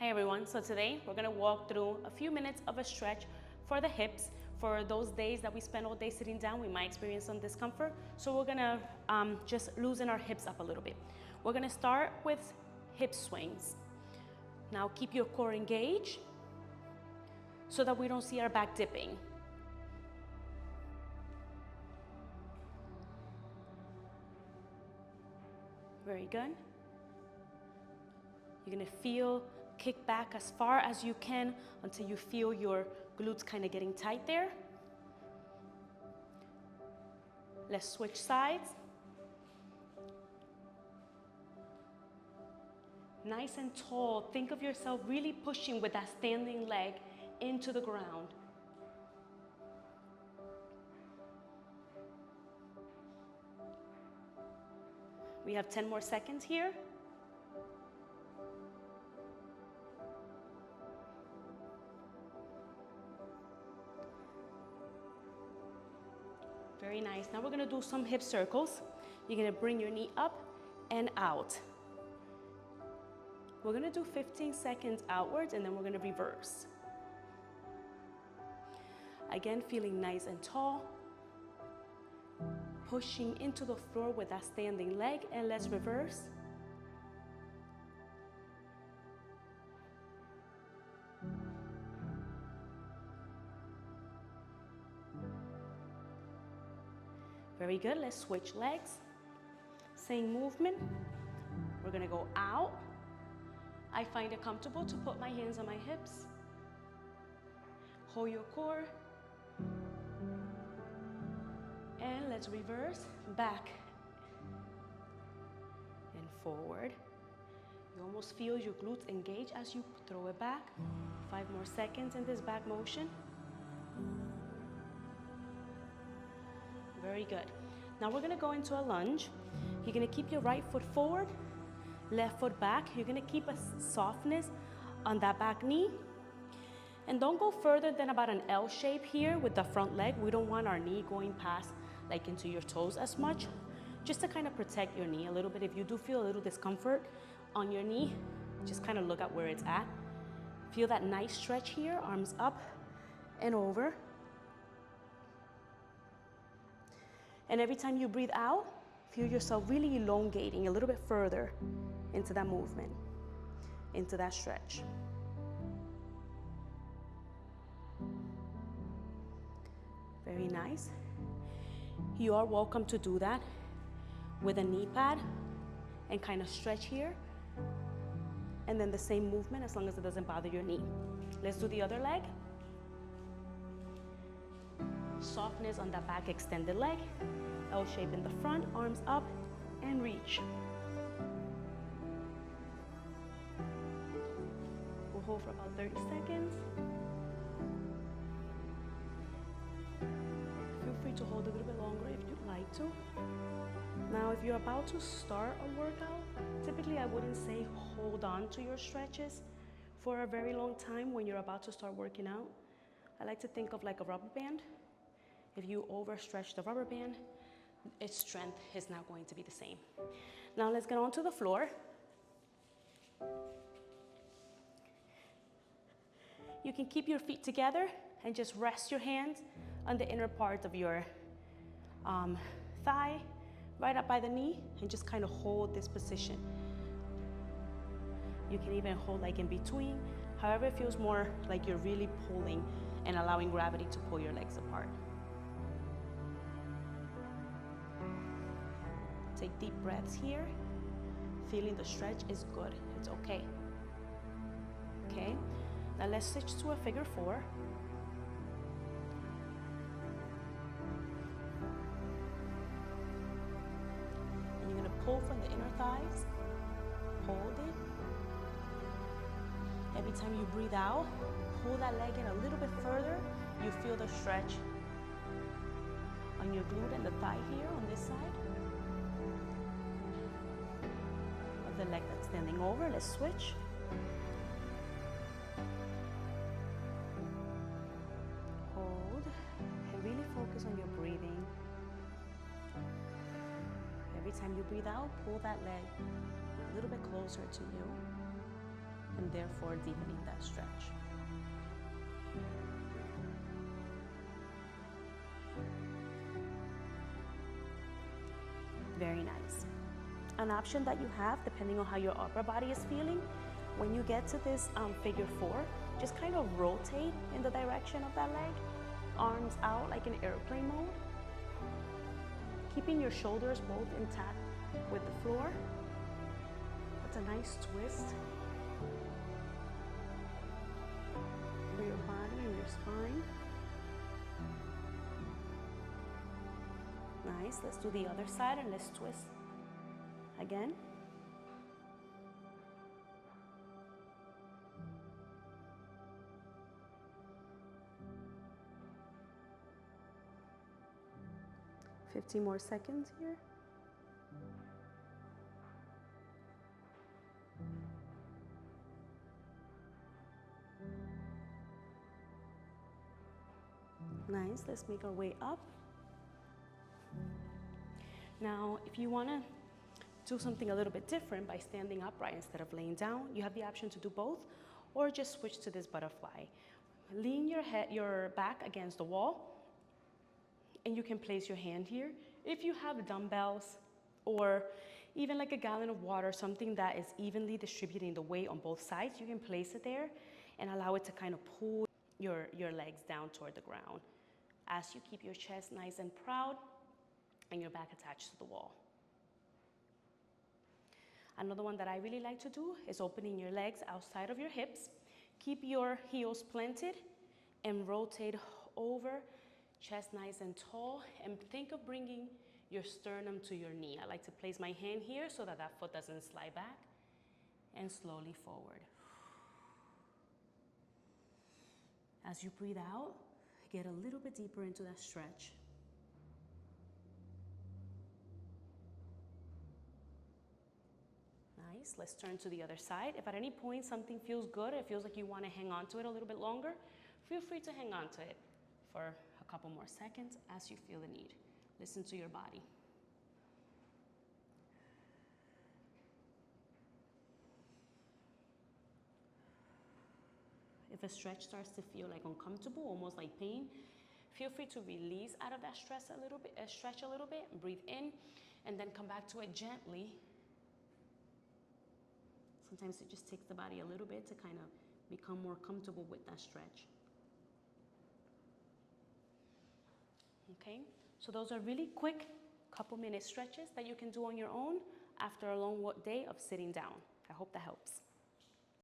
Hi everyone, so today we're gonna walk through a few minutes of a stretch for the hips. For those days that we spend all day sitting down, we might experience some discomfort. So we're gonna just loosen our hips up a little bit. We're gonna start with hip swings. Now keep your core engaged so that we don't see our back dipping. Very good. You're gonna feel kick back as far as you can until you feel your glutes kind of getting tight there. Let's switch sides. Nice and tall. Think of yourself really pushing with that standing leg into the ground. We have 10 more seconds here. Very nice. Now we're gonna do some hip circles. You're gonna bring your knee up and out. We're gonna do 15 seconds outwards and then we're gonna reverse. Again, feeling nice and tall. Pushing into the floor with that standing leg, and let's reverse. Very good, let's switch legs. Same movement. We're gonna go out. I find it comfortable to put my hands on my hips. Hold your core. And let's reverse, back and forward. You almost feel your glutes engage as you throw it back. 5 more seconds in this back motion. Very good. Now we're gonna go into a lunge. You're gonna keep your right foot forward, left foot back. You're gonna keep a softness on that back knee. And don't go further than about an L shape here with the front leg. We don't want our knee going past like into your toes as much, just to kind of protect your knee a little bit. If you do feel a little discomfort on your knee, just kind of look at where it's at. Feel that nice stretch here, arms up and over. And every time you breathe out, feel yourself really elongating a little bit further into that movement, into that stretch. Very nice. You are welcome to do that with a knee pad and kind of stretch here. And then the same movement as long as it doesn't bother your knee. Let's do the other leg. Softness on that back extended leg. L shape in the front, arms up and reach. We'll hold for about 30 seconds. Feel free to hold a little bit longer if you'd like to. Now, if you're about to start a workout, typically I wouldn't say hold on to your stretches for a very long time when you're about to start working out. I like to think of like a rubber band. If you overstretch the rubber band, its strength is not going to be the same. Now let's get onto the floor. You can keep your feet together and just rest your hands on the inner part of your thigh, right up by the knee, and just kind of hold this position. You can even hold like in between. However, it feels more like you're really pulling and allowing gravity to pull your legs apart. Take deep breaths here. Feeling the stretch is good, it's okay. Okay, now let's switch to a figure 4. And you're gonna pull from the inner thighs, hold it. Every time you breathe out, pull that leg in a little bit further. You feel the stretch on your glute and the thigh here on this side. The leg that's standing over, let's switch. Hold and really focus on your breathing. Every time you breathe out, pull that leg a little bit closer to you. and therefore deepening that stretch. Very nice. An option that you have, depending on how your upper body is feeling, when you get to this figure 4, just kind of rotate in the direction of that leg, arms out like in airplane mode, keeping your shoulders both intact with the floor. That's a nice twist for your body and your spine. Nice. Let's do the other side and let's twist again. Fifteen more seconds here. Nice. Let's make our way up. Now, if you want to do something a little bit different by standing upright instead of laying down, you have the option to do both, or just switch to this butterfly. Lean your back against the wall, and you can place your hand here. If you have dumbbells or even like a gallon of water, something that is evenly distributing the weight on both sides, you can place it there and allow it to kind of pull your legs down toward the ground as you keep your chest nice and proud and your back attached to the wall. Another one that I really like to do is opening your legs outside of your hips. Keep your heels planted and rotate over, chest nice and tall, and think of bringing your sternum to your knee. I like to place my hand here so that that foot doesn't slide back, and slowly forward. As you breathe out, get a little bit deeper into that stretch. Nice. Let's turn to the other side. If at any point something feels good, it feels like you want to hang on to it a little bit longer, feel free to hang on to it for a couple more seconds as you feel the need. Listen to your body. If a stretch starts to feel like uncomfortable, almost like pain, feel free to release out of that stretch a little bit, and breathe in, and then come back to it gently. Sometimes it just takes the body a little bit to kind of become more comfortable with that stretch. Okay, so those are really quick couple minute stretches that you can do on your own after a long day of sitting down. I hope that helps.